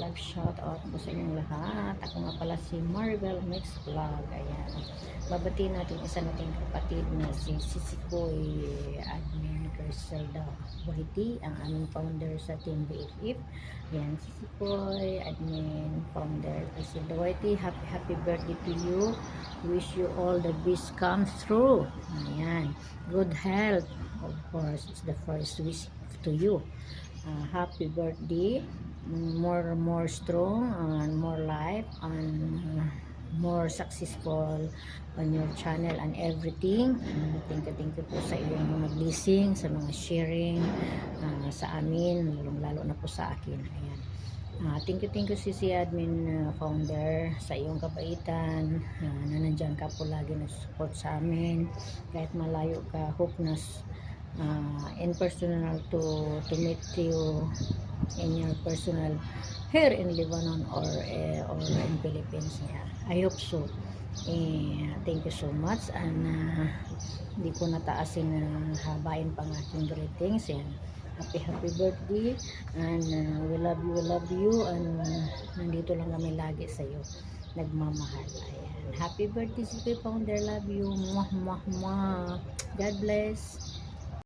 love shout out po sa inyong lahat. Ako nga pala si Marvel Mix Vlog. Ayan. Babatiin natin isa nating kapatid na si Sisikoy Admin Griselda YT, ang aming founder sa Team BFF. Ayan, Sisikoy Admin Founder Griselda YT. Happy birthday to you. Wish you all the best come through. Ayan. Good health. Of course, it's the first wish to you. Happy birthday, more strong and more life and more successful on your channel and everything. Thank you po sa iyong mga blessing, sa mga sharing sa amin, lalo na po sa akin. Ayan. Thank you si Admin Founder sa iyong kabaitan, na nandyan ka po lagi nag-support sa amin kahit malayo ka. Hope na in personal to meet you in your personal here in Lebanon or in Philippines. Yeah, I hope so. Thank you so much, and hindi ko nataasin na habain pang aking greetings. Yan. Happy birthday, and we love you, and nandito lang kami lagi sa iyo, nagmamahal. Ayan. Happy birthday si Founder, love you. Mwah, mwah, mwah. God bless.